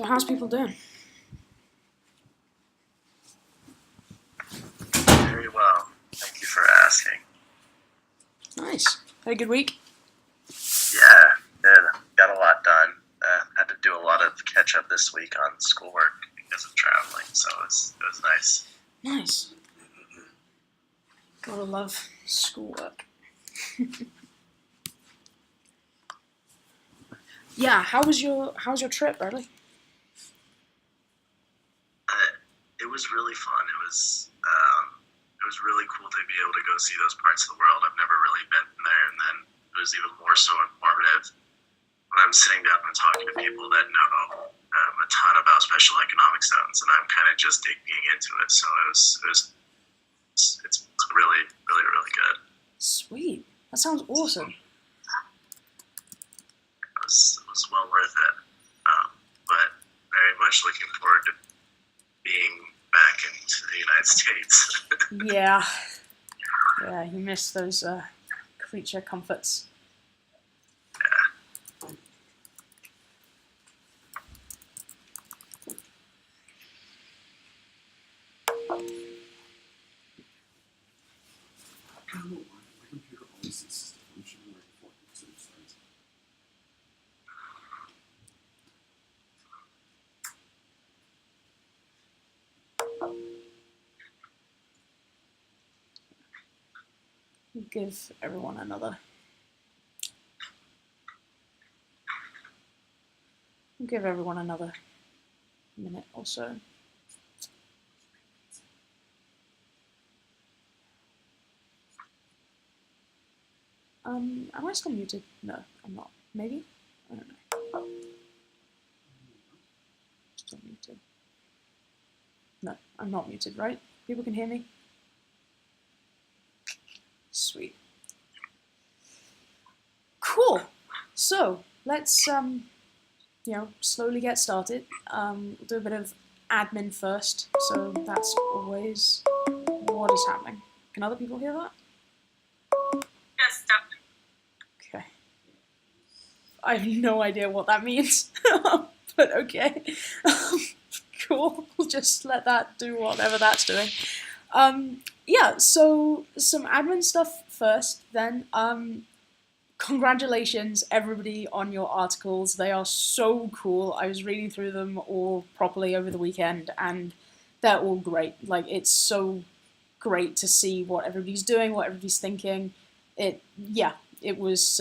So how's people doing? Very well. Thank you for asking. Nice. Had a good week? Yeah, did. Got a lot done. Had to do a lot of catch up this week on schoolwork because of traveling, so it was nice. Nice. Gotta love schoolwork. Yeah, how was your trip, Bradley? It was really fun. It was really cool to be able to go see those parts of the world. I've never really been there, and then it was even more so informative when I'm sitting down and talking to people that know a ton about special economic zones, and I'm kind of just digging into it. So it's really good. Sweet. That sounds awesome. It was well worth it, but very much looking forward to being back into the United States. Yeah. Yeah, you miss those creature comforts. Yeah. Give everyone another minute or so. Am I still muted? No, I'm not. Maybe? I don't know. Still muted. No, I'm not muted, right? People can hear me? Sweet. Cool. So, let's, slowly get started. We'll do a bit of admin first. So that's always what is happening. Can other people hear that? Yes, definitely. Okay. I have no idea what that means, but okay. Cool. We'll just let that do whatever that's doing. Yeah, so some admin stuff first, then. Congratulations, everybody, on your articles. They are so cool. I was reading through them all properly over the weekend, and they're all great. Like, it's so great to see what everybody's doing, what everybody's thinking. It was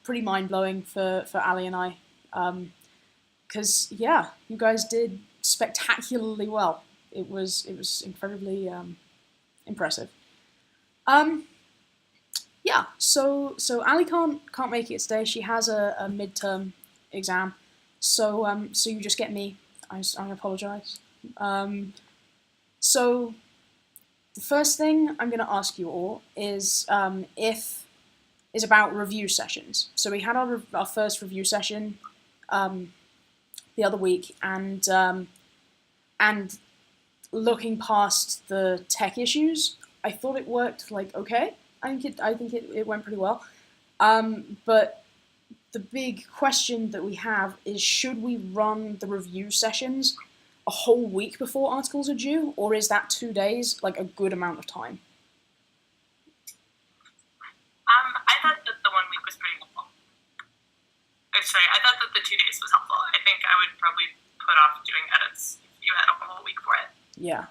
pretty mind-blowing for Ali and I. Because, you guys did spectacularly well. It was incredibly impressive. Yeah, so Ali can't make it today. She has a midterm exam, so you just get me. I apologize. So the first thing I'm going to ask you all is about review sessions. So we had our first review session the other week, and looking past the tech issues, I thought it worked okay. I think it went pretty well. But the big question that we have is, should we run the review sessions a whole week before articles are due, or is that 2 days a good amount of time? I thought that the 1 week was pretty helpful. Sorry, I thought that the 2 days was helpful. I think I would probably put off doing edits if you had a whole week for it. Yeah.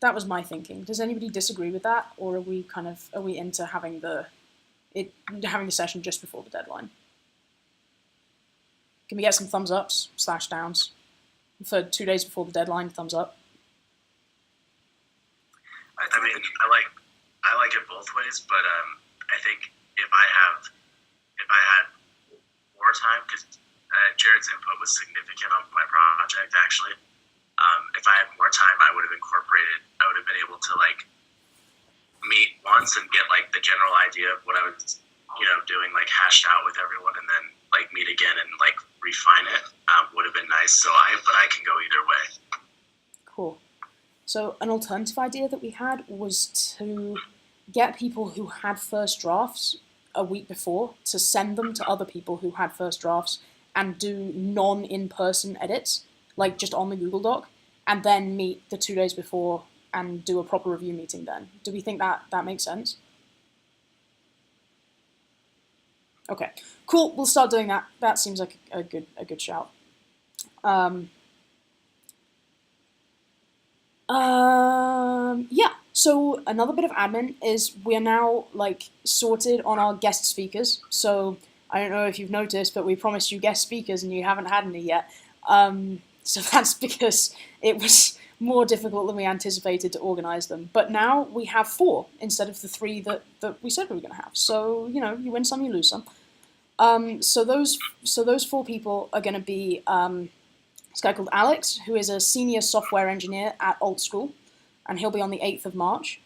That was my thinking. Does anybody disagree with that, or are we into having the session just before the deadline? Can we get some thumbs ups / downs for 2 days before the deadline? Thumbs up. I mean, I like it both ways, but I think if I had more time, because Jared's input was significant on my project actually. If I had more time, I would have been able to meet once and get the general idea of what I was, doing hashed out with everyone, and then meet again and refine it. Would have been nice. But I can go either way. Cool. So an alternative idea that we had was to get people who had first drafts a week before to send them to other people who had first drafts, and do non-in-person edits, like just on the Google Doc, and then meet the 2 days before and do a proper review meeting then. Do we think that makes sense? Okay, cool. We'll start doing that. That seems like a good shout. Yeah. So another bit of admin is we're now like sorted on our guest speakers. So I don't know if you've noticed, but we promised you guest speakers and you haven't had any yet. So that's because it was more difficult than we anticipated to organise them. But now we have 4 instead of the 3 that we said we were going to have. So, you know, you win some, you lose some. So those 4 people are going to be this guy called Alex, who is a senior software engineer at Alt School, and he'll be on the 8th of March.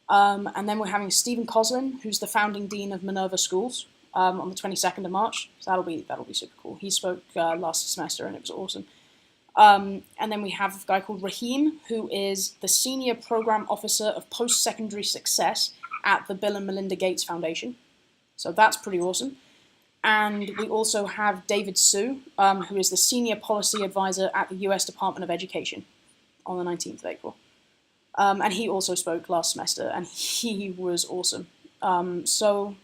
And then we're having Stephen Coslin, who's the founding dean of Minerva Schools, on the 22nd of March. So that'll be super cool. He spoke last semester and it was awesome. And then we have a guy called Raheem, who is the Senior Program Officer of Post-Secondary Success at the Bill and Melinda Gates Foundation. So that's pretty awesome. And we also have David Su, who is the Senior Policy Advisor at the US Department of Education on the 19th of April. And he also spoke last semester, and he was awesome. So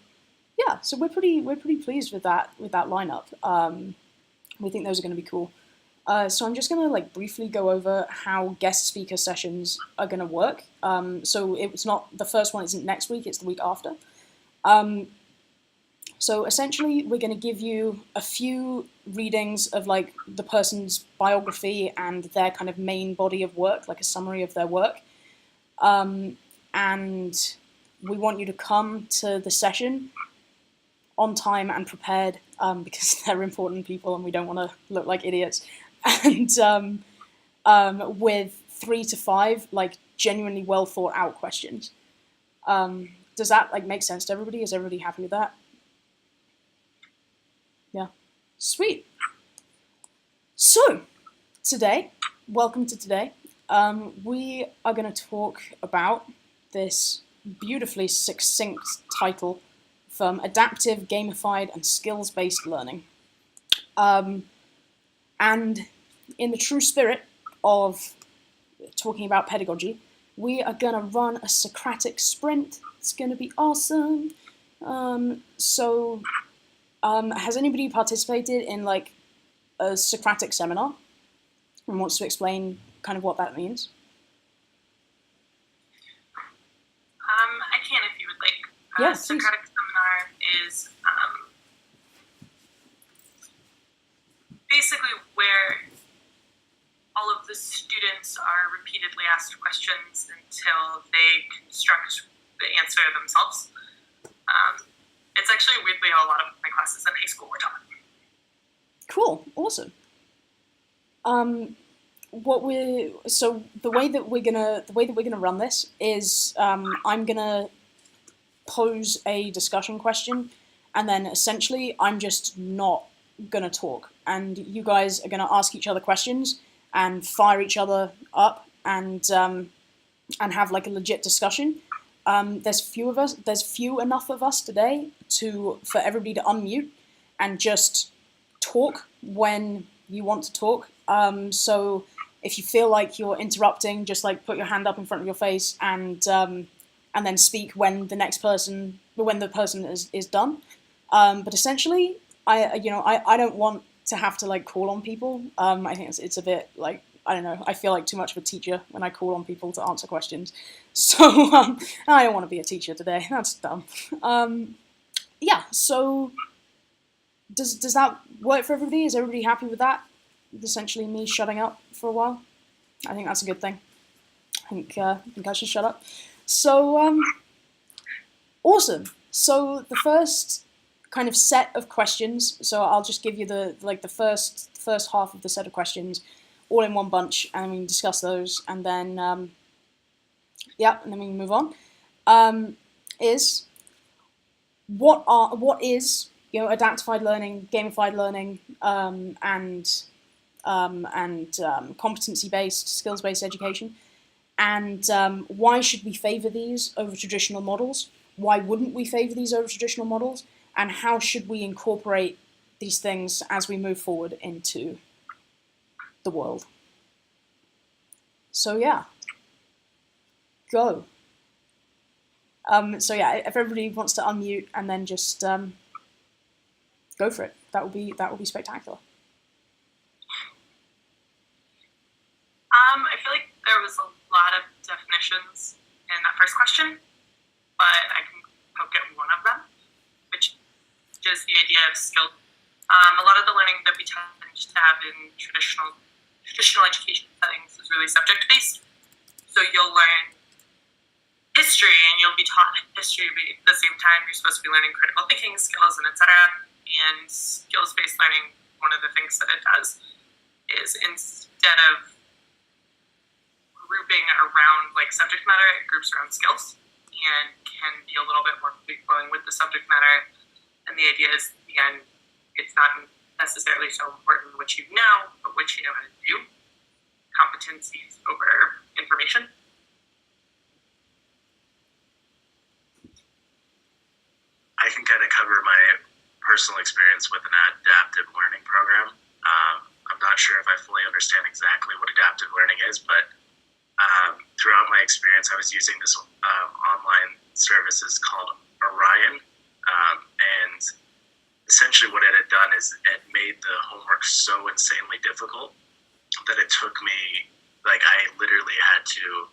yeah, so we're pretty pleased with that lineup. We think those are going to be cool. So I'm just going to like briefly go over how guest speaker sessions are going to work. So it's not, the first one isn't next week, it's the week after. So essentially we're going to give you a few readings of like the person's biography and their kind of main body of work, like a summary of their work. And we want you to come to the session on time and prepared, because they're important people and we don't want to look like idiots. And with 3 to 5 like genuinely well thought out questions. Does that like make sense to everybody? Is everybody happy with that? Yeah, sweet. So today, welcome to today. We are going to talk about this beautifully succinct title from Adaptive, Gamified, and Skills-Based Learning. And in the true spirit of talking about pedagogy, we are going to run a Socratic sprint. It's going to be awesome. Has anybody participated in like a Socratic seminar and wants to explain kind of what that means? I can if you would like. Yes, Socratic seminar is basically where all of the students are repeatedly asked questions until they construct the answer themselves. It's actually weirdly how a lot of my classes in high school were taught. Cool, awesome. The way that we're gonna run this is I'm gonna pose a discussion question, and then essentially I'm just not gonna talk, and you guys are gonna ask each other questions and fire each other up and have like a legit discussion. There's few enough of us today for everybody to unmute and just talk when you want to talk. So if you feel like you're interrupting, just like put your hand up in front of your face and then speak when the person is done. But essentially, I don't want to have to like call on people. I think it's a bit like, I don't know, I feel like too much of a teacher when I call on people to answer questions. So I don't want to be a teacher today. That's dumb. Yeah, so does that work for everybody? Is everybody happy with that? Essentially me shutting up for a while? I think that's a good thing. I think I should shut up. So, awesome. So the first kind of set of questions, so I'll just give you the first half of the set of questions all in one bunch, and we can discuss those, and then and then we can move on. Is what is adaptified learning, gamified learning, and competency-based, skills-based education, and why should we favour these over traditional models? Why wouldn't we favour these over traditional models? And how should we incorporate these things as we move forward into the world. So yeah, go. So yeah, if everybody wants to unmute and then just go for it, that would be spectacular. I feel like there was a lot of definitions in that first question, but I can poke at one of them, which is the idea of skill. A lot of the learning that we tend to have in traditional education settings is really subject-based. So you'll learn history and you'll be taught history, but at the same time you're supposed to be learning critical thinking skills and etc. And skills-based learning, one of the things that it does is instead of grouping around like subject matter, it groups around skills and can be a little bit more free-flowing with the subject matter. And the idea is, again, it's not necessarily so important what you know, but what you know how to do. Competencies over information. I can kind of cover my personal experience with an adaptive learning program. I'm not sure if I fully understand exactly what adaptive learning is, but throughout my experience, I was using this online services called Orion, and essentially what it had done is it made the homework so insanely difficult that it took me, like, I literally had to,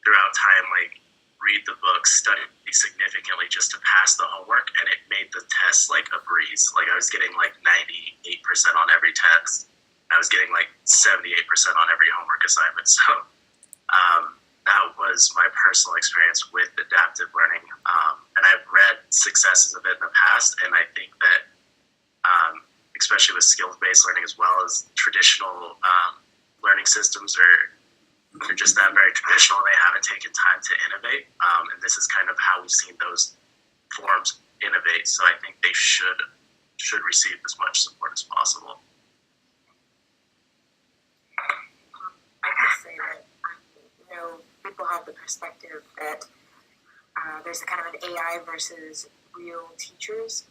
throughout time, like, read the book, study significantly just to pass the homework, and it made the test like a breeze. Like, I was getting like 98% on every test. I was getting like 78% on every homework assignment. So that was my personal experience with adaptive learning. And I've read successes of it in the past, and I think that especially with skills-based learning as well as traditional learning systems are just that very traditional. They haven't taken time to innovate, and this is kind of how we've seen those forms innovate. So I think they should receive as much support as possible. I can say that people have the perspective that there's a kind of an AI versus real teachers,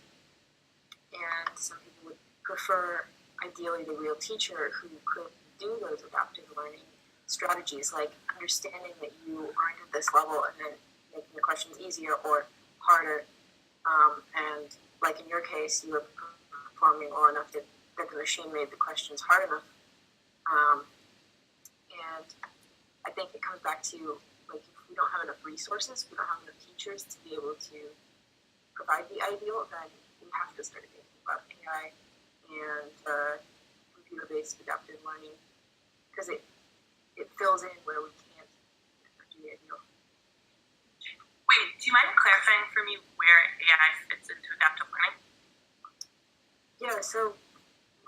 and some people would prefer ideally the real teacher who could do those adaptive learning strategies, like understanding that you aren't at this level and then making the questions easier or harder. And like in your case, you were performing well enough that the machine made the questions hard enough. And I think it comes back to, like, if we don't have enough resources, we don't have enough teachers to be able to provide the ideal, then we have to start thinking about AI and computer-based adaptive learning, because it fills in where we can't do the ideal. Wait, do you mind clarifying for me where AI fits into adaptive learning? Yeah, so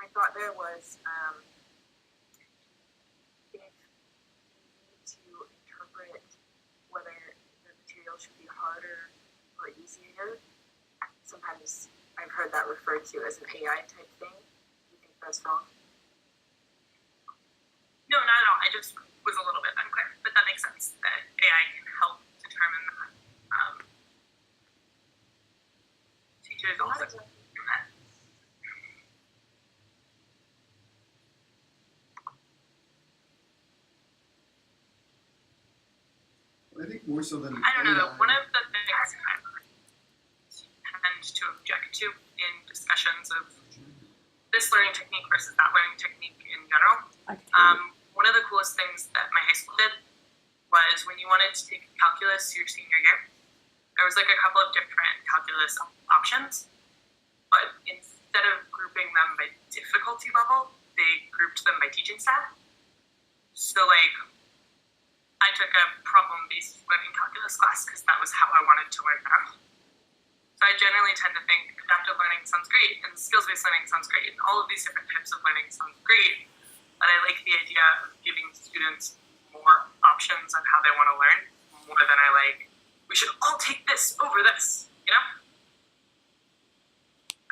my thought there was if you need to interpret whether the material should be harder or easier, sometimes I've heard that referred to as an AI type thing. Do you think that's wrong? No, not at all. I just was a little bit unclear, but that makes sense that AI can help determine that. Teachers also do that. I think more so than I don't know. One of the things I tend to object to in discussions of this learning technique versus that learning technique in general. One of the coolest things that my high school did was when you wanted to take calculus your senior year, there was like a couple of different calculus options, but instead of grouping them by difficulty level, they grouped them by teaching style. So like, I took a problem-based learning calculus class because that was how I wanted to learn math. So I generally tend to think adaptive learning sounds great and skills-based learning sounds great, and all of these different types of learning sounds great. But I like the idea of giving students more options on how they want to learn, more than I like, we should all take this over this, you know?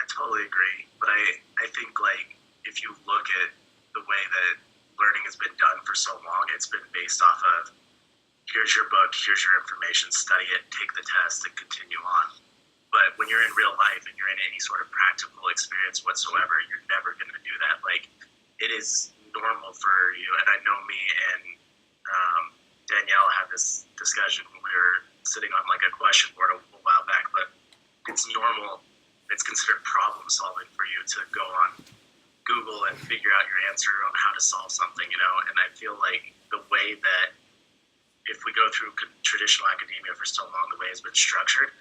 I totally agree. But I think, like, if you look at the way that learning has been done for so long, it's been based off of, here's your book, here's your information, study it, take the test, and continue on. But when you're in real life and you're in any sort of practical experience whatsoever, you're never going to do that. Like, it is normal for you, and I know me and Danielle had this discussion when we were sitting on like a question board a while back, but it's normal, it's considered problem solving for you to go on Google and figure out your answer on how to solve something, and I feel like the way that if we go through traditional academia for so long, the way it's been structured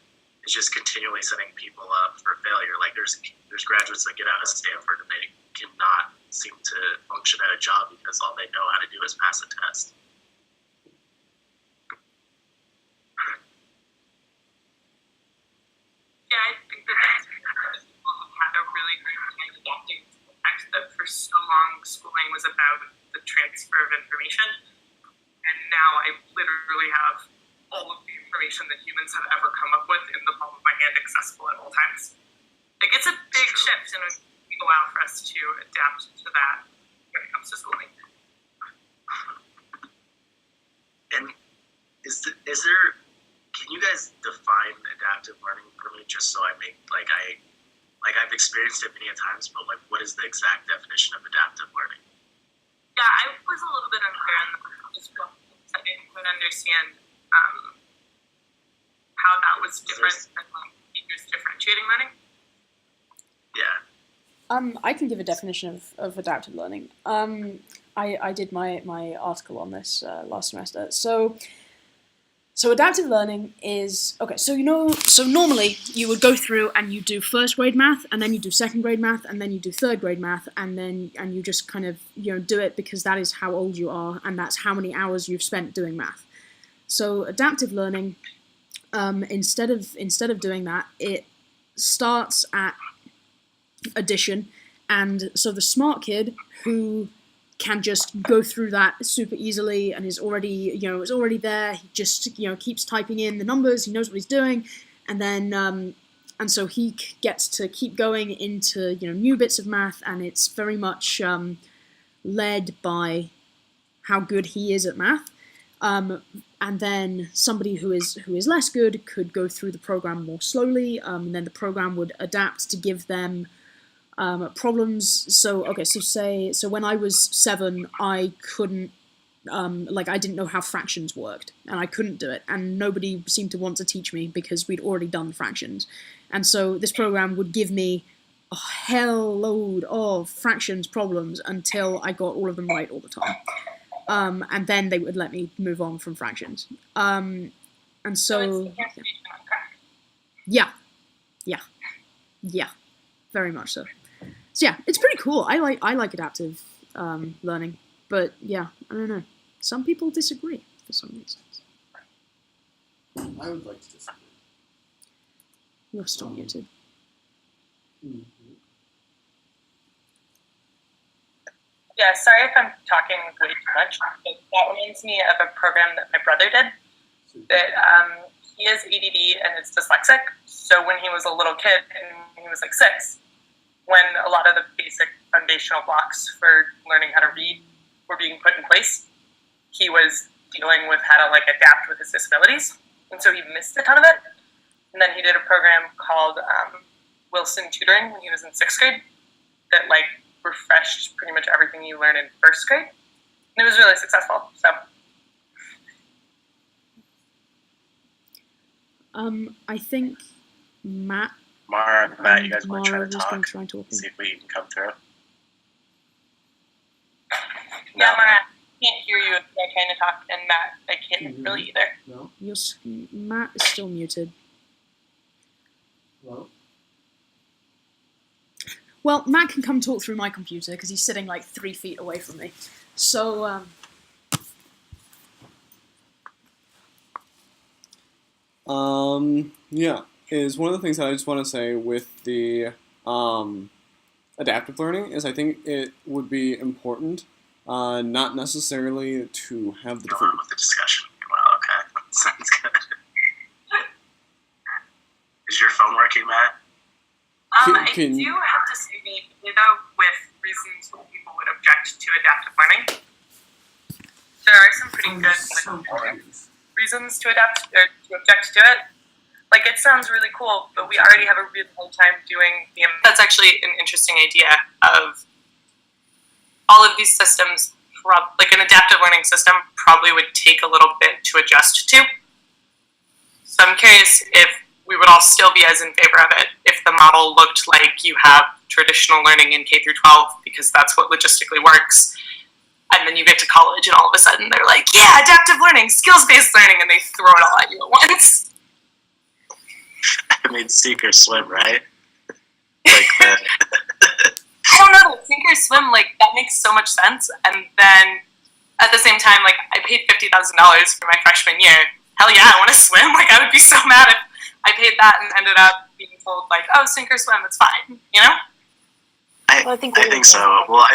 is just continually setting people up for failure. Like there's graduates that get out of Stanford and they cannot seem to function at a job because all they know how to do is pass a test. Yeah, I think that's because people have had a really hard time adapting to the fact that for so long schooling was about the transfer of information, and now I literally have all of the information that humans have ever come up with in the palm of my hand, accessible at all times. Like, it's a big shift, and it will take a while for us to adapt to that when it comes to schooling. And is there? Can you guys define adaptive learning for me, just so I make I've experienced it many times, but like, what is the exact definition of adaptive learning? Yeah, I was a little bit unclear on this one. I didn't quite understand how that was different than teachers differentiating learning. Yeah. I can give a definition of adaptive learning. I did my article on this last semester. So adaptive learning is, okay, so normally you would go through and you do first grade math, and then you do second grade math, and then you do third grade math, and you just kind of, do it because that is how old you are, and that's how many hours you've spent doing math. So adaptive learning, instead of doing that, it starts at addition, and so the smart kid who can just go through that super easily and is already there. He just, keeps typing in the numbers. He knows what he's doing, and then and so he gets to keep going into new bits of math, and it's very much led by how good he is at math. And then somebody who is less good could go through the program more slowly, and then the program would adapt to give them problems. So when I was 7, I couldn't, I didn't know how fractions worked, and I couldn't do it, and nobody seemed to want to teach me because we'd already done fractions. And so this program would give me a hell load of fractions problems until I got all of them right all the time. And then they would let me move on from fractions. And so yeah, very much so. So yeah, it's pretty cool. I like adaptive learning, but yeah, I don't know. Some people disagree for some reasons. I would like to disagree. You're still muted. Mm-hmm. Yeah, sorry if I'm talking way too much, but that reminds me of a program that my brother did. That he has ADD and is dyslexic. So when he was a little kid, and he was like 6, when a lot of the basic foundational blocks for learning how to read were being put in place, he was dealing with how to adapt with his disabilities, and so he missed a ton of it. And then he did a program called Wilson Tutoring when he was in 6th grade that refreshed pretty much everything you learned in 1st grade, and it was really successful. So I think Matt, you guys want to try Mara to was going talk? to try and talk. See if we can come through. yeah, Mara, I can't hear you if you're trying to talk, and Matt, I can't really either. No? Matt is still muted. Hello? Well, Matt can come talk through my computer because he's sitting 3 feet away from me. So, yeah, is one of the things that I just want to say with the adaptive learning is I think it would be important, not necessarily to have the Go different. on with the discussion. Well, okay. Sounds good. Is your phone working, Matt? I do have to say, though, with reasons why people would object to adaptive learning, there are some pretty good reasons to object to it. Like, it sounds really cool, but we already have a really hard time doing the... That's actually an interesting idea of all of these systems, like an adaptive learning system probably would take a little bit to adjust to. So I'm curious if we would all still be as in favor of it if the model looked like you have traditional learning in K through 12, because that's what logistically works. And then you get to college and all of a sudden they're like, yeah, adaptive learning, skills-based learning, and they throw it all at you at once. I mean, sink or swim, right? Like that. I don't know, sink or swim, like, that makes so much sense. And then at the same time, like, I paid $50,000 for my freshman year. Hell yeah, I want to swim. Like, I would be so mad if I paid that and ended up being told, like, oh, sink or swim, it's fine, you know? I think so. Well,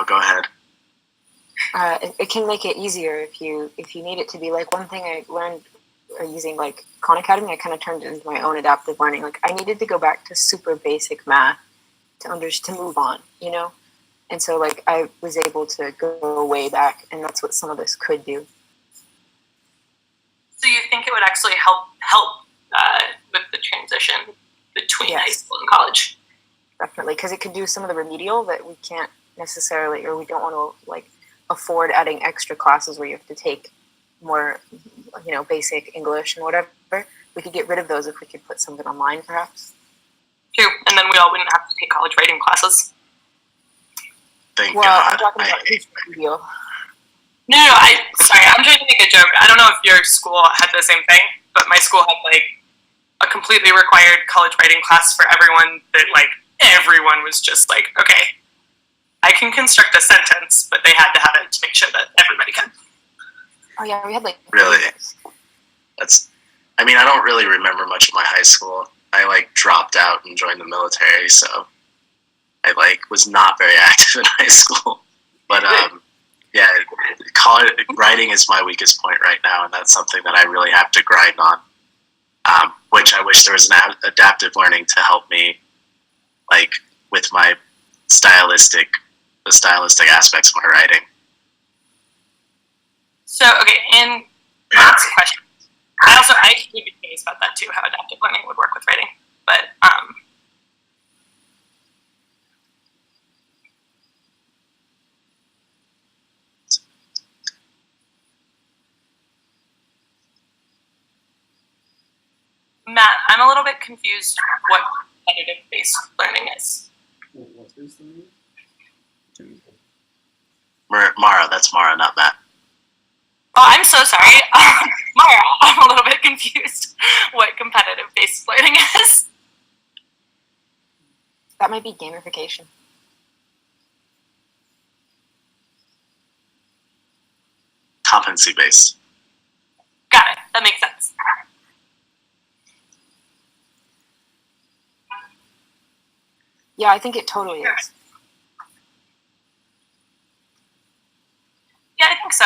go ahead. It can make it easier if you need it to be. Like, one thing I learned using like Khan Academy, I kind of turned it into my own adaptive learning. Like, I needed to go back to super basic math to move on, you know? And so like I was able to go way back, and that's what some of this could do. So you think it would actually help with the transition between high school and college? Definitely, because it could do some of the remedial that we can't necessarily, or we don't want to like afford adding extra classes where you have to take more, you know, basic English and whatever. We could get rid of those if we could put something online, perhaps. True, and then we all wouldn't have to take college writing classes. Thank well, God. I'm talking about remedial. No, sorry, I'm trying to make a joke. I don't know if your school had the same thing, but my school had like a completely required college writing class for everyone that like everyone was just like, okay, I can construct a sentence, but they had to have it to make sure that everybody can. Oh yeah, we had like Really? I mean, I don't really remember much of my high school. I like dropped out and joined the military, so I like was not very active in high school. But yeah, college writing is my weakest point right now, and that's something that I really have to grind on. Which I wish there was an adaptive learning to help me, like with my stylistic aspects of my writing. So, okay, and last question. I would be curious about that too, how adaptive learning would work with writing. But Matt, I'm a little bit confused what competitive-based learning is. What is the name? Mara, that's Mara, not Matt. Oh, I'm so sorry. Mara, I'm a little bit confused what competitive-based learning is. That might be gamification. Competency-based. Got it. That makes sense. Yeah, I think it totally is. Yeah, I think so.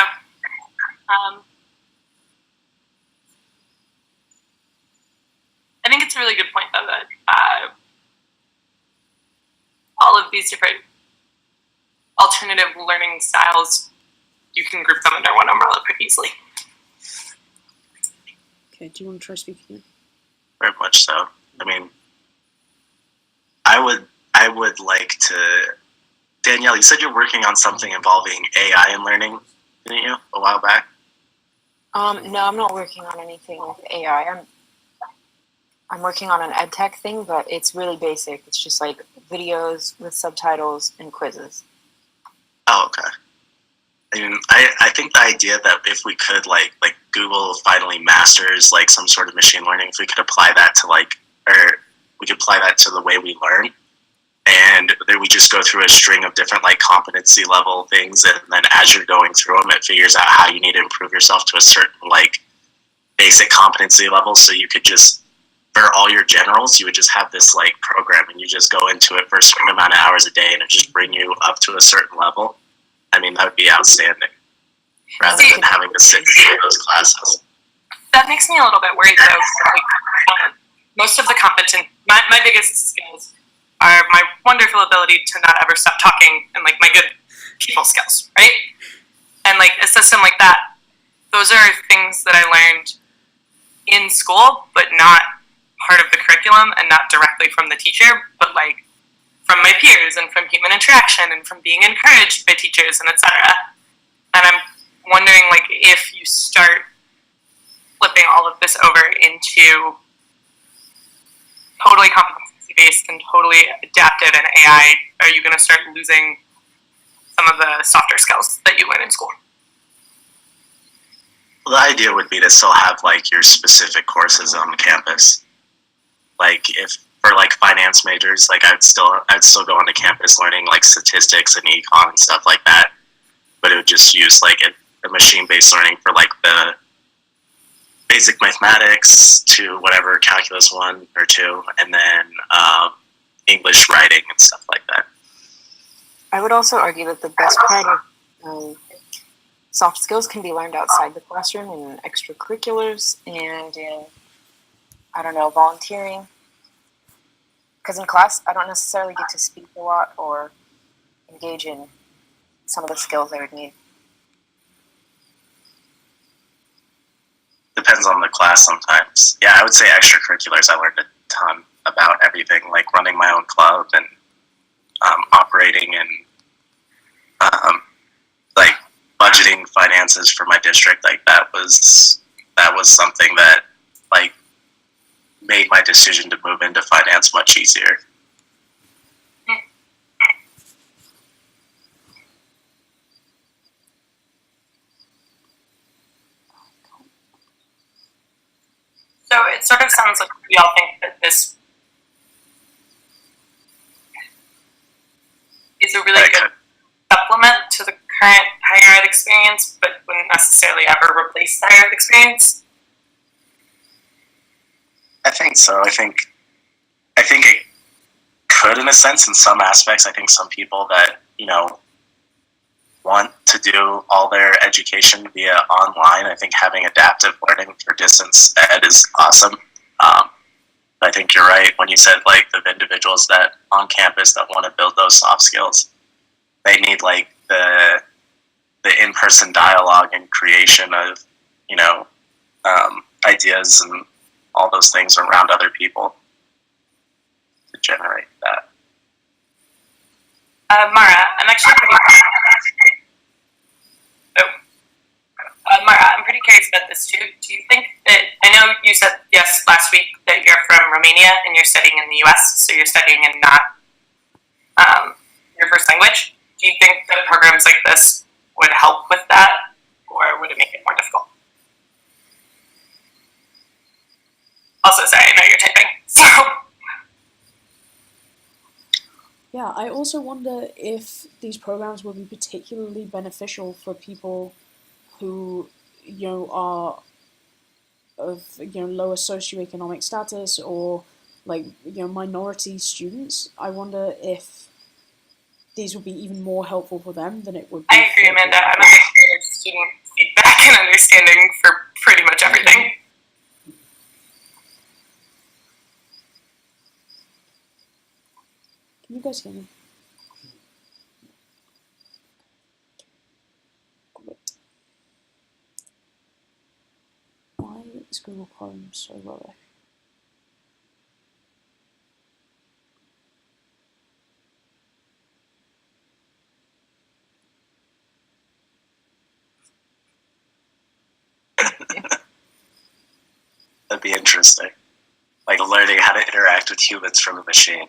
I think it's a really good point, though, that all of these different alternative learning styles, you can group them under one umbrella pretty easily. Okay, do you want to try speaking? Very much so. I mean, I would like to. Danielle, you said you're working on something involving AI and learning, didn't you, a while back? No, I'm not working on anything with AI. I'm working on an ed tech thing, but it's really basic. It's just like videos with subtitles and quizzes. Oh, okay. I mean, I think the idea that if we could like Google finally masters like some sort of machine learning, if we could apply that to we could apply that to the way we learn, and then we just go through a string of different like competency level things, and then as you're going through them, it figures out how you need to improve yourself to a certain like basic competency level. So you could just, for all your generals, you would just have this like program, and you just go into it for a certain amount of hours a day, and it just bring you up to a certain level. I mean, that would be outstanding, rather than having to sit through those classes. That makes me a little bit worried, though. Like, most of the my biggest skills are my wonderful ability to not ever stop talking and like my good people skills, right? And like a system like that, those are things that I learned in school, but not part of the curriculum and not directly from the teacher, but like from my peers and from human interaction and from being encouraged by teachers and etc. And I'm wondering, like, if you start flipping all of this over into totally competency based and totally adaptive and AI, are you going to start losing some of the softer skills that you learn in school? Well, the idea would be to still have like your specific courses on campus. Like if for like finance majors, like I'd still go onto campus learning like statistics and econ and stuff like that. But it would just use like a machine-based learning for like the basic mathematics to whatever calculus 1 or 2, and then English writing and stuff like that. I would also argue that the best part of soft skills can be learned outside the classroom in extracurriculars and in, I don't know, volunteering. Because in class, I don't necessarily get to speak a lot or engage in some of the skills I would need. Depends on the class sometimes. Yeah, I would say extracurriculars, I learned a ton about everything, like running my own club and operating and like budgeting finances for my district. Like that was something that like made my decision to move into finance much easier. So it sort of sounds like we all think that this is a really good supplement to the current higher ed experience, but wouldn't necessarily ever replace the higher ed experience. I think so. I think it could in a sense in some aspects. I think some people that, want to do all their education via online, I think having adaptive learning for distance ed is awesome. I think you're right when you said like the individuals that on campus that want to build those soft skills, they need like the in-person dialogue and creation of ideas and all those things around other people to generate that. Mara, I'm actually I'm pretty curious about this too. Do you think that, I know you said yes last week that you're from Romania and you're studying in the US, so you're studying in not your first language. Do you think that programs like this would help with that, or would it make it more difficult? Also, sorry, I know you're typing, so. Yeah, I also wonder if these programs will be particularly beneficial for people who, are of, lower socioeconomic status or like, minority students. I wonder if these would be even more helpful for them than it would be. I agree, Amanda. I'm a big fan of student feedback and understanding for pretty much everything. Can you guys hear me? Great. Why is Google Chrome so rubbish? That'd be interesting. Like learning how to interact with humans from a machine.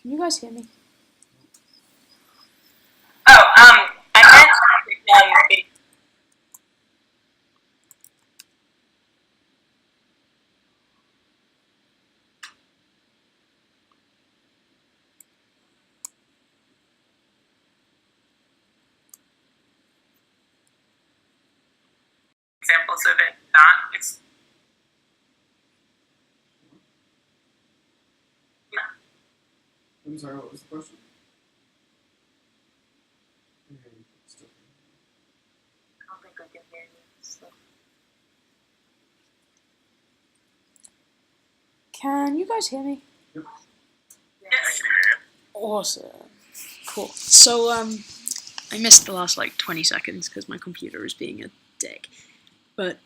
Can you guys hear me? Oh, I meant examples of it not. I'm sorry, what was the question? I don't think I can hear you. So. Can you guys hear me? Yep. Yeah, I can hear you. Awesome. Cool. So, I missed the last 20 seconds because my computer is being a dick. But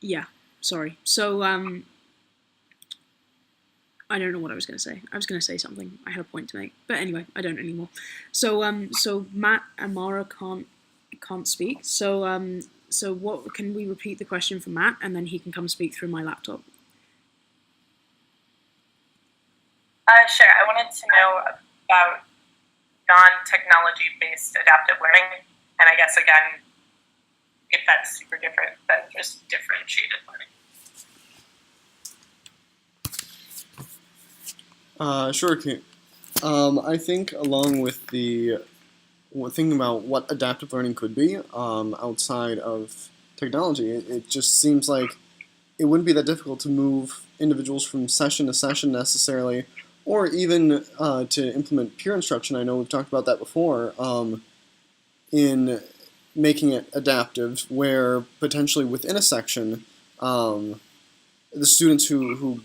yeah, sorry. So I don't know what I was going to say. I was going to say something. I had a point to make, but anyway, I don't anymore. So Matt and Mara can't speak. So what can we repeat the question for Matt, and then he can come speak through my laptop. Sure. I wanted to know about non-technology based adaptive learning, and I guess again, if that's super different than just differentiated learning. Sure, Kate. I think along with the thinking about what adaptive learning could be outside of technology, it just seems like it wouldn't be that difficult to move individuals from session to session necessarily, or even to implement peer instruction. I know we've talked about that before, in making it adaptive, where potentially within a section, the students who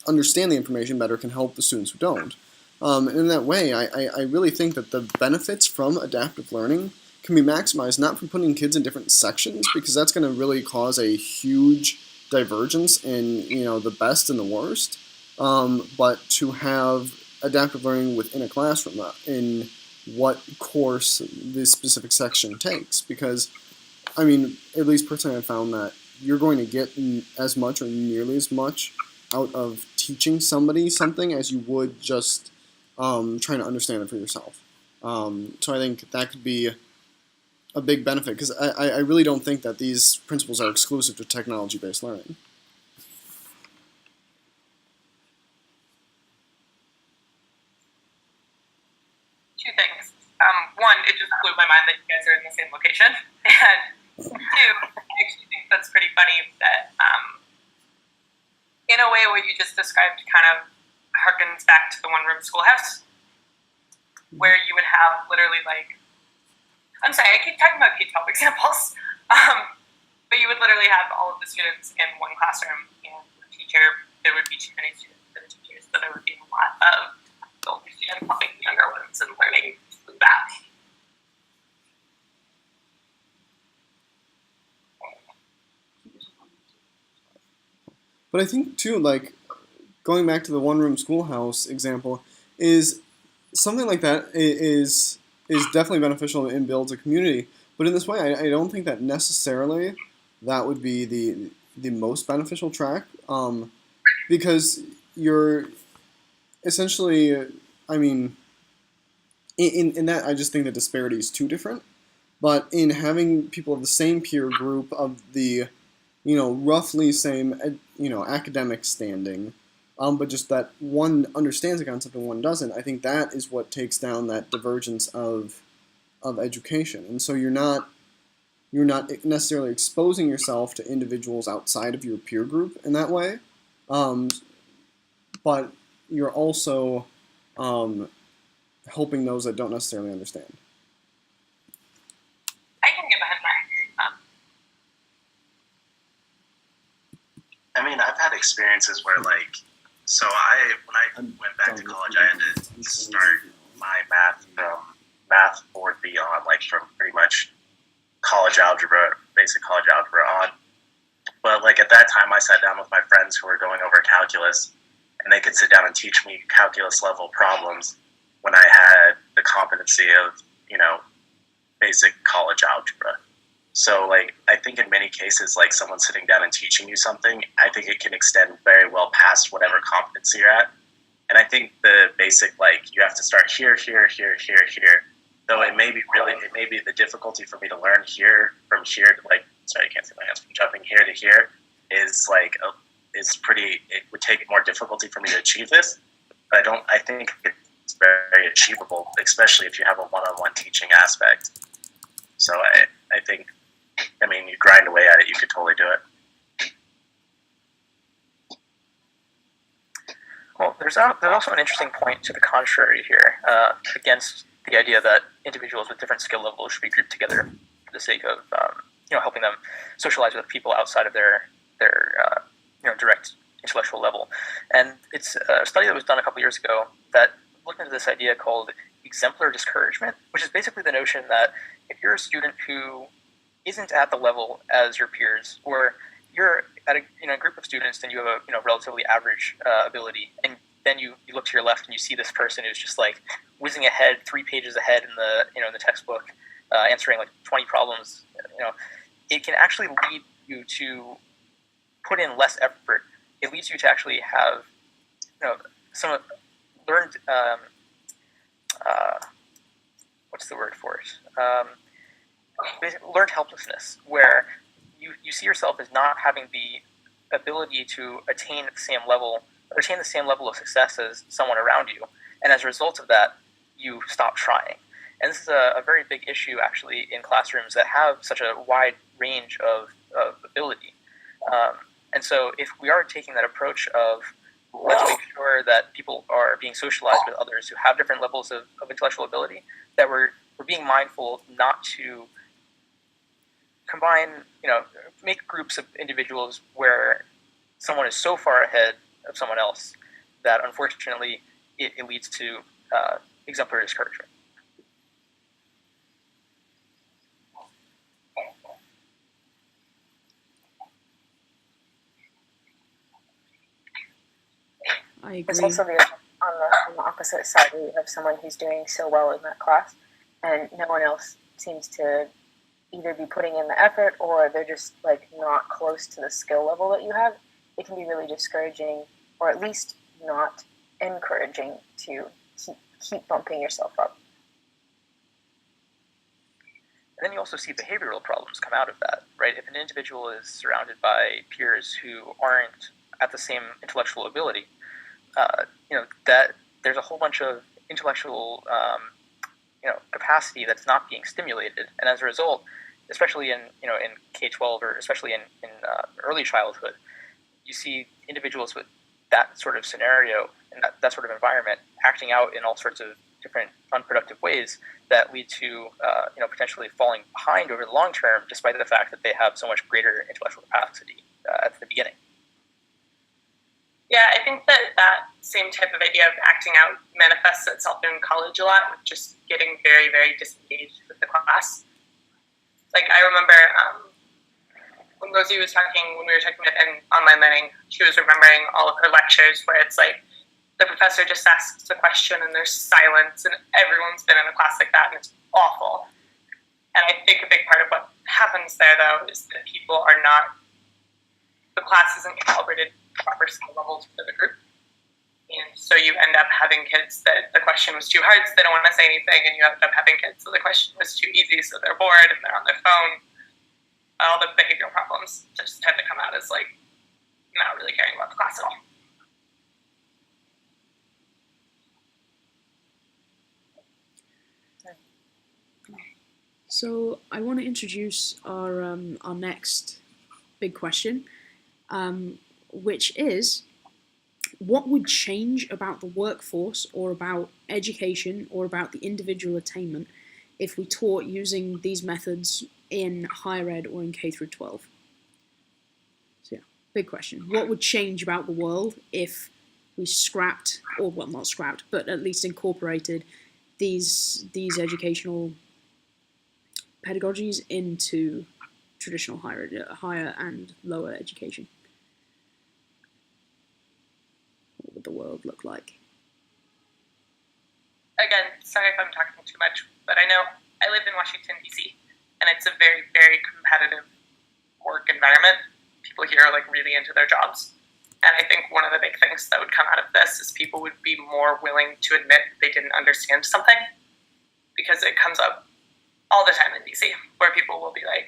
understand the information better can help the students who don't. And in that way, I really think that the benefits from adaptive learning can be maximized not from putting kids in different sections, because that's going to really cause a huge divergence in the best and the worst, but to have adaptive learning within a classroom in what course this specific section takes. Because, I mean, at least personally I found that you're going to get as much or nearly as much out of teaching somebody something as you would just trying to understand it for yourself. So I think that could be a big benefit, because I really don't think that these principles are exclusive to technology-based learning. Two things. One, it just blew my mind that you guys are in the same location. And two, I actually think that's pretty funny that in a way what you just described kind of harkens back to the one-room schoolhouse, where you would have literally I'm sorry, I keep talking about K-12 examples, but you would literally have all of the students in one classroom, and the teacher, there would be too many students for the teachers, so there would be a lot of the older students helping the younger ones and learning through that. But I think too, going back to the one-room schoolhouse example, is something like that is definitely beneficial and builds a community. But in this way, I don't think that necessarily that would be the most beneficial track, because you're essentially, I mean, in that I just think the disparity is too different. But in having people of the same peer group, of the roughly same academic standing, but just that one understands a concept and one doesn't, I think that is what takes down that divergence of education. And so you're not necessarily exposing yourself to individuals outside of your peer group in that way, but you're also helping those that don't necessarily understand. I can get behind that. I mean, I've had experiences where, when I went back to college, I had to start my math from math 4B on, from pretty much college algebra, basic college algebra on. But, at that time, I sat down with my friends who were going over calculus, and they could sit down and teach me calculus-level problems when I had the competency of, basic college algebra. So, I think in many cases, someone sitting down and teaching you something, I think it can extend very well past whatever competency you're at. And I think the basic, you have to start here, though it may be the difficulty for me to learn here from here to, sorry, I can't say my hands, from jumping here to here is, it would take more difficulty for me to achieve this. But I think it's very achievable, especially if you have a one-on-one teaching aspect. So I think, you grind away at it, you could totally do it. Well, there's also an interesting point to the contrary here, against the idea that individuals with different skill levels should be grouped together for the sake of helping them socialize with people outside of their direct intellectual level. And it's a study that was done a couple years ago that looked into this idea called exemplar discouragement, which is basically the notion that if you're a student who isn't at the level as your peers, or you're at a group of students and you have a relatively average ability, and then you look to your left and you see this person who's just like whizzing ahead 3 pages ahead in the textbook, answering like 20 problems. It can actually lead you to put in less effort. It leads you to actually have some learned what's the word for it? Learned helplessness, where you see yourself as not having the ability to attain the same level of success as someone around you, and as a result of that, you stop trying. And this is a very big issue, actually, in classrooms that have such a wide range of ability. And so if we are taking that approach of let's make sure that people are being socialized with others who have different levels of intellectual ability, that we're being mindful not to combine, make groups of individuals where someone is so far ahead of someone else that unfortunately it leads to exemplary discouragement. I agree. There's also on the opposite side where you have someone who's doing so well in that class and no one else seems to either be putting in the effort or they're just like not close to the skill level that you have. It can be really discouraging, or at least not encouraging to keep bumping yourself up. And then you also see behavioral problems come out of that, right? If an individual is surrounded by peers who aren't at the same intellectual ability, that there's a whole bunch of intellectual, capacity that's not being stimulated, and as a result, especially in K-12 or especially in early childhood, you see individuals with that sort of scenario and that sort of environment acting out in all sorts of different unproductive ways that lead to potentially falling behind over the long term, despite the fact that they have so much greater intellectual capacity at the beginning. Yeah, I think that same type of idea of acting out manifests itself in college a lot, with just getting very, very disengaged with the class. Like, I remember when Rosie was talking, when we were talking about online learning, she was remembering all of her lectures where it's like the professor just asks a question and there's silence, and everyone's been in a class like that, and it's awful. And I think a big part of what happens there, though, is that people are not, the class isn't calibrated proper skill levels for the group. And so you end up having kids that the question was too hard, so they don't want to say anything, and you end up having kids so the question was too easy, so they're bored and they're on their phone. All the behavioral problems just tend to come out as like not really caring about the class at all. So I want to introduce our next big question, which is, what would change about the workforce or about education or about the individual attainment if we taught using these methods in higher ed or in K through 12? So yeah, big question. What would change about the world if we scrapped, or well, not scrapped, but at least incorporated these educational pedagogies into traditional higher and lower education? What would the world look like? Again, sorry if I'm talking too much, but I know I live in Washington, D.C., and it's a very, very competitive work environment. People here are like really into their jobs. And I think one of the big things that would come out of this is people would be more willing to admit they didn't understand something, because it comes up all the time in DC, where people will be like,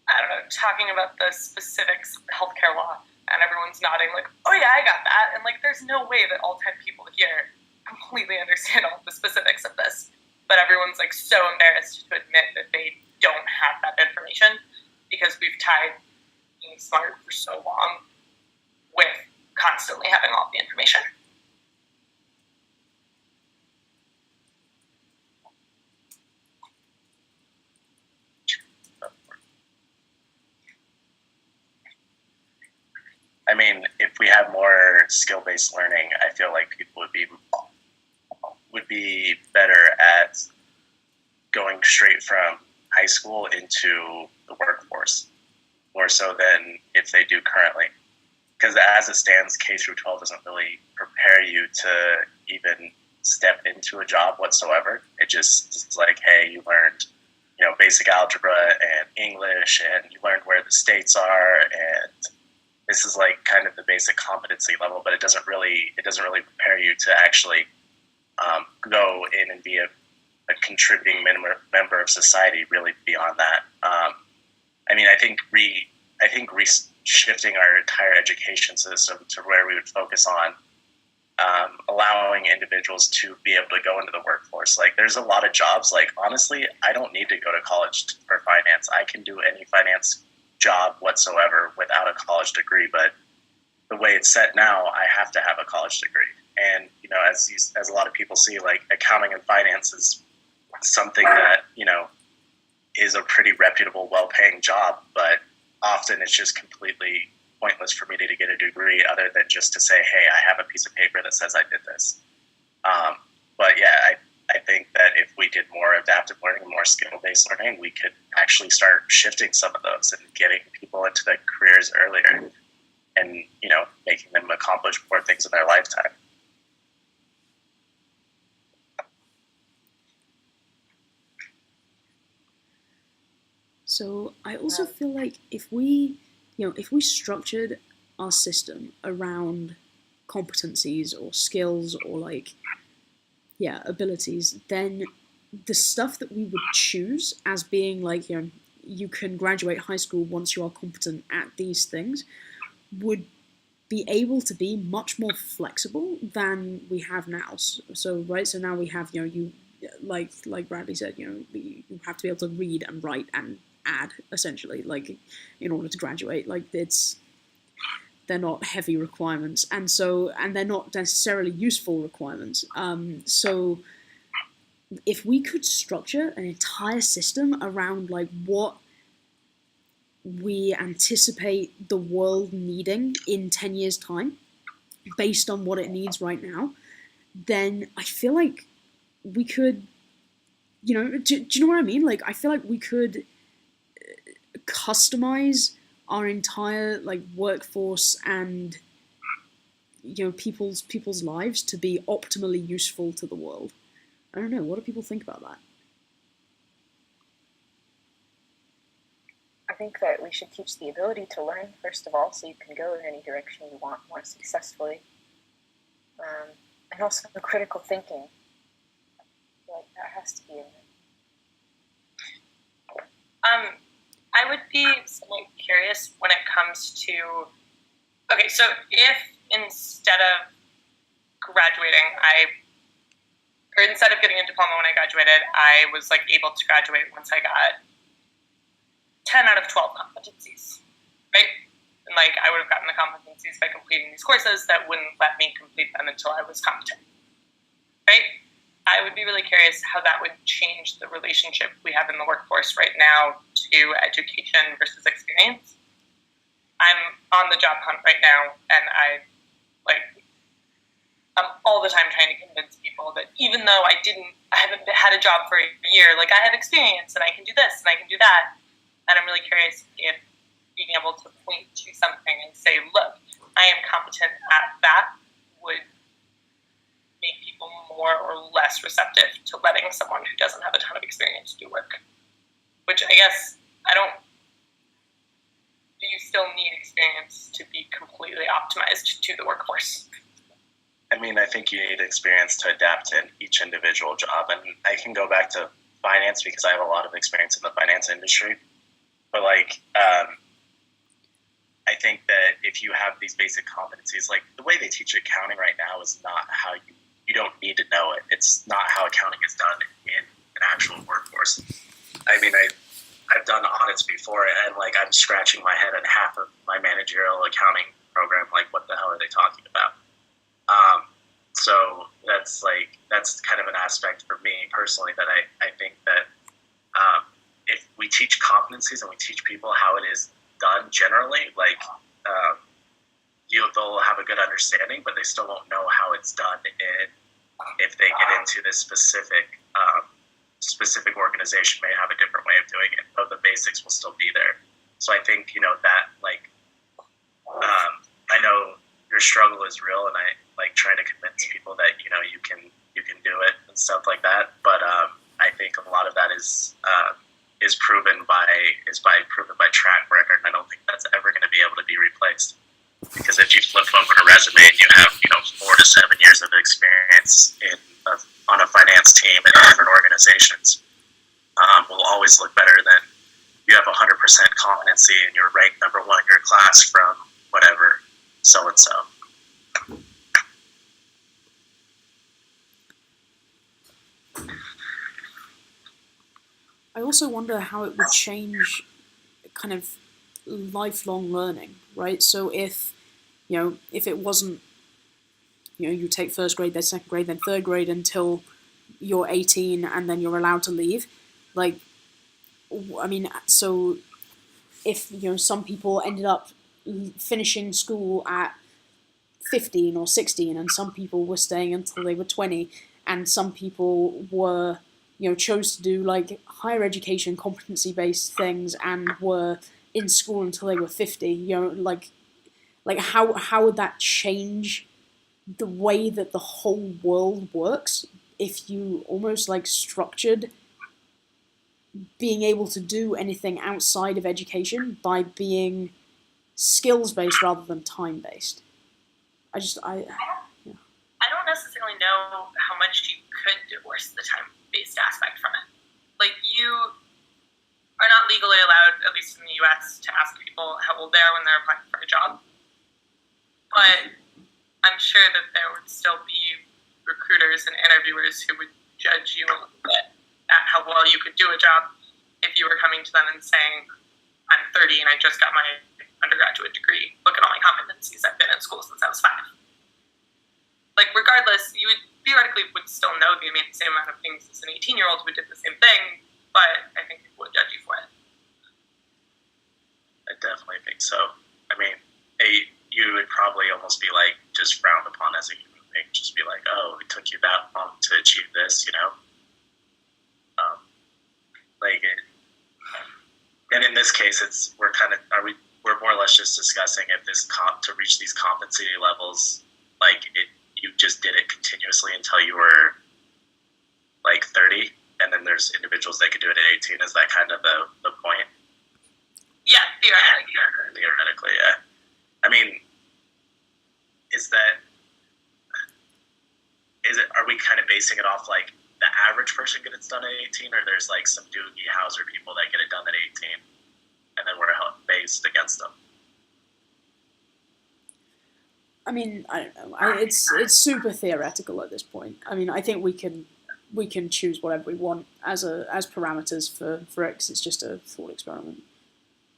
I don't know, talking about the specifics of the healthcare law, and everyone's nodding like, oh yeah, I got that. And like, there's no way that all 10 people here completely understand all the specifics of this. But everyone's like so embarrassed to admit that they don't have that information, because we've tied being smart for so long with constantly having all the information. I mean, if we had more skill-based learning, I feel like people would be better at going straight from high high school into the workforce, more so than if they do currently. Because as it stands, K through 12 doesn't really prepare you to even step into a job whatsoever. It just is like, hey, you learned, basic algebra and English, and you learned where the states are, and this is like kind of the basic competency level, but it doesn't really prepare you to actually go in and be a contributing member of society. Really beyond that, I think shifting our entire education system to where we would focus on allowing individuals to be able to go into the workforce. Like, there's a lot of jobs. Like, honestly, I don't need to go to college for finance. I can do any finance job whatsoever without a college degree. But the way it's set now, I have to have a college degree. And as a lot of people see, like, accounting and finance is something that is a pretty reputable, well-paying job, but often it's just completely pointless for me to get a degree other than just to say, hey, I have a piece of paper that says I did this. But yeah, I think that if we did more adaptive learning, more skill-based learning, we could actually start shifting some of those and getting people into the careers earlier and, making them accomplish more things in their lifetime. So I also feel like if we structured our system around competencies or skills or abilities, then the stuff that we would choose as being like, you can graduate high school once you are competent at these things would be able to be much more flexible than we have now. So now we have, you like Bradley said, you have to be able to read and write and add, essentially, like, in order to graduate. Like, they're not heavy requirements, and they're not necessarily useful requirements. So if we could structure an entire system around like what we anticipate the world needing in 10 years' time, based on what it needs right now, then I feel like we could, do you know what I mean? Like, I feel like we could customize our entire workforce and people's lives to be optimally useful to the world. I don't know. What do people think about that? I think that we should teach the ability to learn, first of all, so you can go in any direction you want more successfully. And also critical thinking. I feel like that has to be in there. I would be somewhat curious when it comes to, okay, so if instead of instead of getting a diploma when I graduated, I was able to graduate once I got 10 out of 12 competencies, right? And I would have gotten the competencies by completing these courses that wouldn't let me complete them until I was competent, right? I would be really curious how that would change the relationship we have in the workforce right now to education versus experience. I'm on the job hunt right now, and I'm all the time trying to convince people that even though I haven't had a job for a year, I have experience and I can do this and I can do that. And I'm really curious if being able to point to something and say, look, I am competent at that would make people more or less receptive to letting someone who doesn't have a ton of experience do work. Which I guess, do you still need experience to be completely optimized to the workforce? I think you need experience to adapt to each individual job. And I can go back to finance because I have a lot of experience in the finance industry. But I think that if you have these basic competencies, the way they teach accounting right now is not how you don't need to know it. It's not how accounting is done in an actual workforce. I've done audits before, and I'm scratching my head at half of my managerial accounting program. What the hell are they talking about? So that's kind of an aspect for me personally that I think that if we teach competencies and we teach people how it is done generally, they'll have a good understanding, but they still won't know how it's done if they get into this specific organization may have a different way way of doing it, but the basics will still be there. So I think, that, like, I know your struggle is real, and I like trying to convince people that, you can do it and stuff like that. But I think a lot of that is proven by track record. And I don't think that's ever going to be able to be replaced. Because if you flip over a resume and you have 4 to 7 years of experience on a finance team in different organizations, will always look better than you have 100% competency and you're ranked number 1 in your class from whatever so and so. I also wonder how it would change kind of lifelong learning, right? So if it wasn't, you take first grade, then second grade, then third grade until you're 18 and then you're allowed to leave. Like, I mean, so if, some people ended up finishing school at 15 or 16 and some people were staying until they were 20 and some people were, chose to do like higher education competency-based things and were in school until they were 50, like how would that change the way that the whole world works if you almost like structured being able to do anything outside of education by being skills-based rather than time-based? I don't necessarily know how much you could divorce the time-based aspect from it. Like, you are not legally allowed, at least in the U.S., to ask people how old they are when they're applying for a job. But I'm sure that there would still be recruiters and interviewers who would judge you a little bit at how well you could do a job if you were coming to them and saying, I'm 30 and I just got my undergraduate degree. Look at all my competencies. I've been in school since I was 5. Like, regardless, you theoretically would still know the same amount of things as an 18-year-old who did the same thing, but I think people would judge you for it. I definitely think so. I mean, you would probably almost be like just frowned upon as a human being. Just be like, oh, it took you that long to achieve this, and in this case, we're more or less just discussing if to reach these competency levels, you just did it continuously until you were like 30, and then there's individuals that could do it at 18. Is that kind of the point? Yeah, theoretically. Theoretically, yeah. I mean, are we kind of basing it off like the average person gets it done at 18, or there's like some Doogie Howser people that get it done at 18, and then we're based against them? I mean, I don't know. It's super theoretical at this point. I mean, I think we can choose whatever we want as parameters for X. It's just a thought experiment.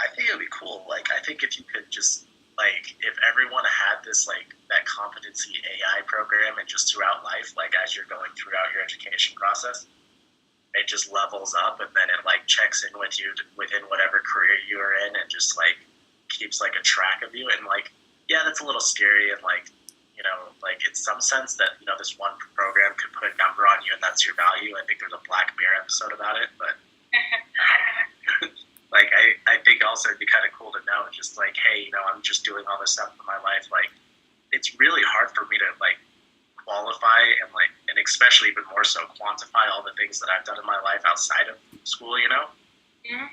I think it would be cool. Like, I think if you could just if everyone had this that competency AI program, and just throughout life, as you're going throughout your education process, it just levels up, and then it checks in with you within whatever career you're in, and just keeps a track of you. And yeah, that's a little scary, and in some sense that this one program could put a number on you, and that's your value. I think there's a Black Mirror episode about it, but I think also it'd be kind of cool to know, just hey, I'm just doing all this stuff in my life. It's really hard for me to qualify and especially even more so quantify all the things that I've done in my life outside of school. Mm-hmm.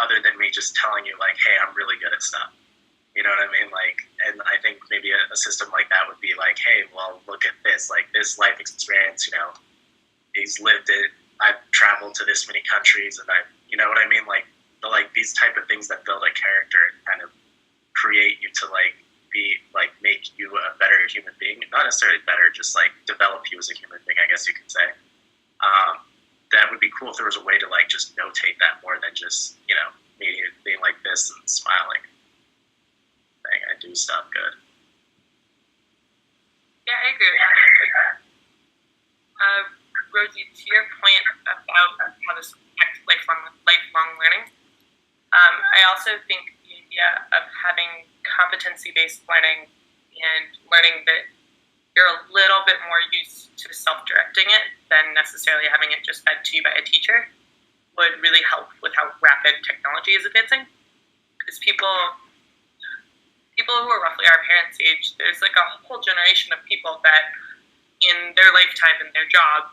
Other than me just telling you hey, I'm really good at stuff. You know what I mean? And I think maybe a system like that would be hey, well, look at this, this life experience, he's lived it, I've traveled to this many countries, and you know what I mean? These type of things that build a character and kind of create you to be make you a better human being. Not necessarily better, just develop you as a human being, I guess you could say. That would be cool if there was a way to just notate that more than just, me being like this and smiling. I do stuff good. Yeah, I agree with that. Rosie, to your point about how this affects lifelong learning, I also think the idea of having competency-based learning and learning that you're a little bit more used to self-directing it than necessarily having it just fed to you by a teacher would really help with how rapid technology is advancing. Because people who are roughly our parents' age, there's like a whole generation of people that in their lifetime, in their job,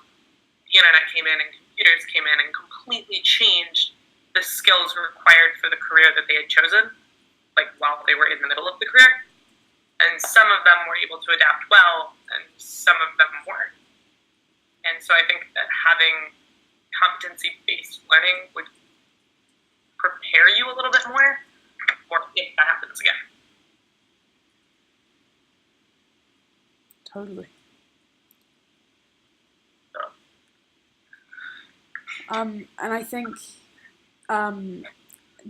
the internet came in and computers came in and completely changed the skills required for the career that they had chosen, like while they were in the middle of the career. And some of them were able to adapt well, and some of them weren't. And so I think that having competency-based learning would prepare you a little bit more for if that happens again. Totally. So, And I think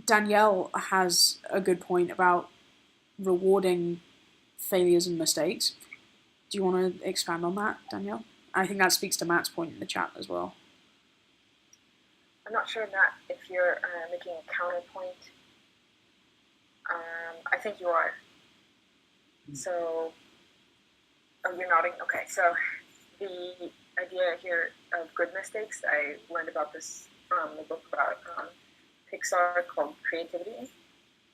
Danielle has a good point about rewarding failures and mistakes. Do you want to expand on that, Danielle? I think that speaks to Matt's point in the chat as well. I'm not sure, Matt, if you're making a counterpoint. I think you are. So, oh, you're nodding? Okay, so the idea here of good mistakes, I learned about this from the book about Pixar called Creativity.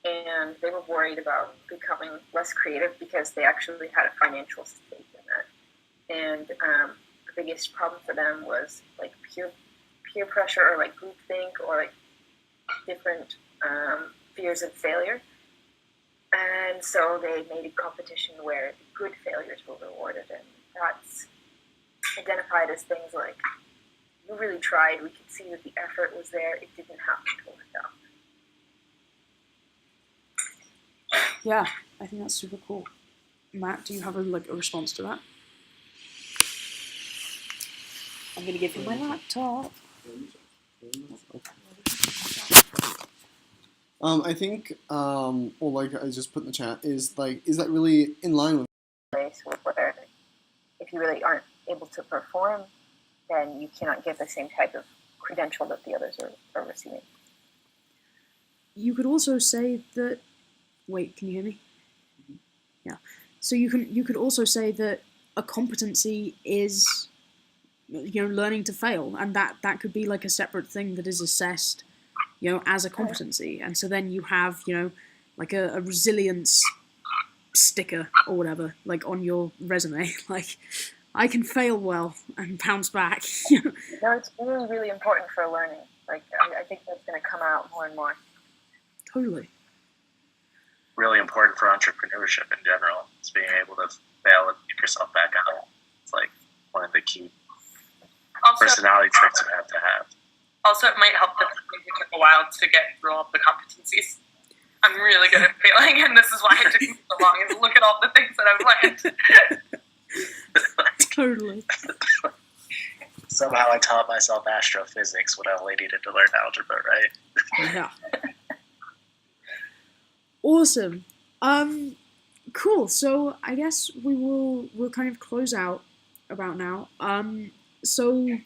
And they were worried about becoming less creative because they actually had a financial stake in that. And the biggest problem for them was like peer pressure or like groupthink or like different fears of failure. And so they made a competition where the good failures were rewarded, and that's identified as things like, you really tried, we could see that the effort was there, it didn't happen to work out. Yeah, I think that's super cool. Matt, do you have a response to that? I'm gonna give you my laptop. I think, well, like I just put in the chat, is that really in line with Place where if you really aren't able to perform, then you cannot get the same type of credential that the others are receiving. You could also say that. Wait, can you hear me? Yeah. So you could also say that a competency is, learning to fail, and that could be like a separate thing that is assessed, as a competency, and so then you have, like a resilience sticker or whatever, like on your resume, like I can fail well and bounce back. No, it's really, really important for learning. Like I think that's going to come out more and more. Totally. really important for entrepreneurship in general. It's being able to fail and pick yourself back up. It's like one of the key personality traits you have to have. Also, it might help that it took a while to get through all the competencies. I'm really good at failing, and this is why it took me so long. And look at all the things that I've learned. Totally. Somehow I taught myself astrophysics when I only needed to learn algebra, right? Yeah. Awesome. Cool. So I guess we'll kind of close out about now. So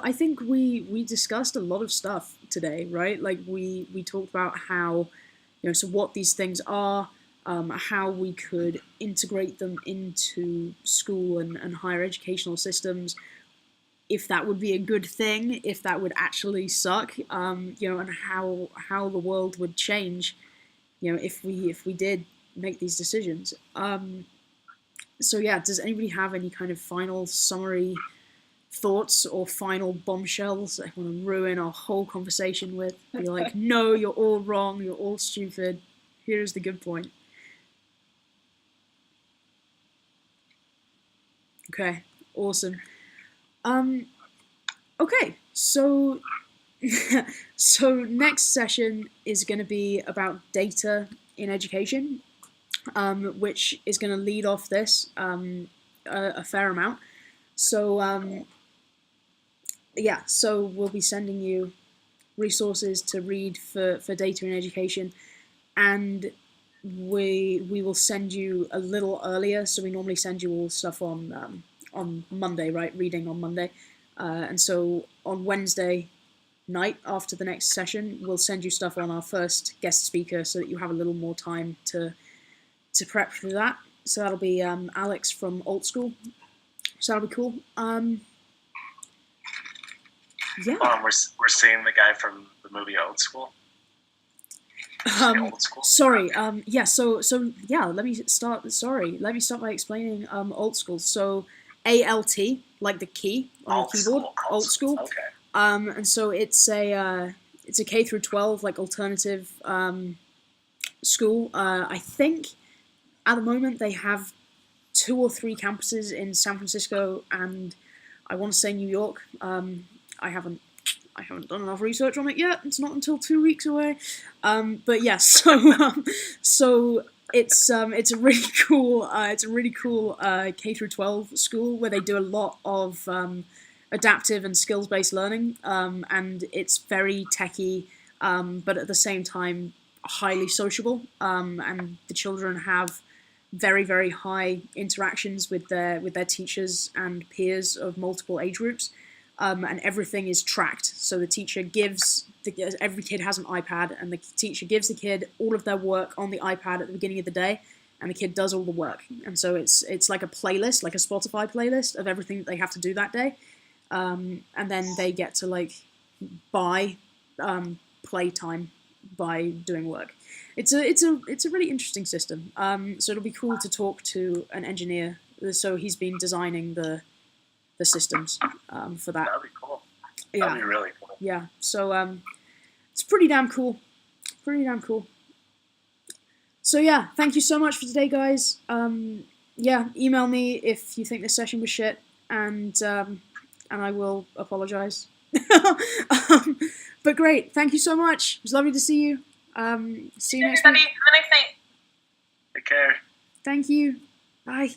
I think we discussed a lot of stuff today, right? Like we talked about how, so what these things are, how we could integrate them into school and higher educational systems, if that would be a good thing, if that would actually suck, and how the world would change, if we did make these decisions. So yeah, does anybody have any kind of final summary thoughts or final bombshells I want to ruin our whole conversation with? Be like, no, you're all wrong, you're all stupid. Here's the good point. Okay, awesome. Okay, so so next session is going to be about data in education, which is going to lead off this a fair amount. So so we'll be sending you resources to read for data in education, and we will send you a little earlier. So we normally send you all stuff on Monday, right? Reading on Monday, and so on Wednesday night after the next session, we'll send you stuff on our first guest speaker, so that you have a little more time to prep for that. So that'll be Alex from Alt School. So that'll be cool. Yeah. We're seeing the guy from the movie Old School. Old School. Sorry. Yeah. So yeah. Let me start. Sorry. Let me start by explaining. Old School. So ALT, like the key on your keyboard. Old School. Okay. And so it's a K through 12 like alternative school. I think at the moment they have 2 or 3 campuses in San Francisco and I want to say New York. I haven't done enough research on it yet. It's not until 2 weeks away. But yeah, so it's a really cool K through 12 school where they do a lot of adaptive and skills-based learning, and it's very techy, but at the same time highly sociable. And the children have very, very high interactions with their teachers and peers of multiple age groups, and everything is tracked. So the teacher gives every kid has an iPad, and the teacher gives the kid all of their work on the iPad at the beginning of the day, and the kid does all the work. And so it's like a playlist, like a Spotify playlist of everything that they have to do that day, and then they get to like buy playtime by doing work. It's a really interesting system. So it'll be cool to talk to an engineer. So he's been designing the systems for that. That'd be cool. Yeah. That'd be really cool. Yeah. So it's pretty damn cool. Pretty damn cool. So yeah, thank you so much for today, guys. Yeah, email me if you think this session was shit, and I will apologize. But great, thank you so much. It was lovely to see you. See you next week. Anything. Take care. Thank you. Bye.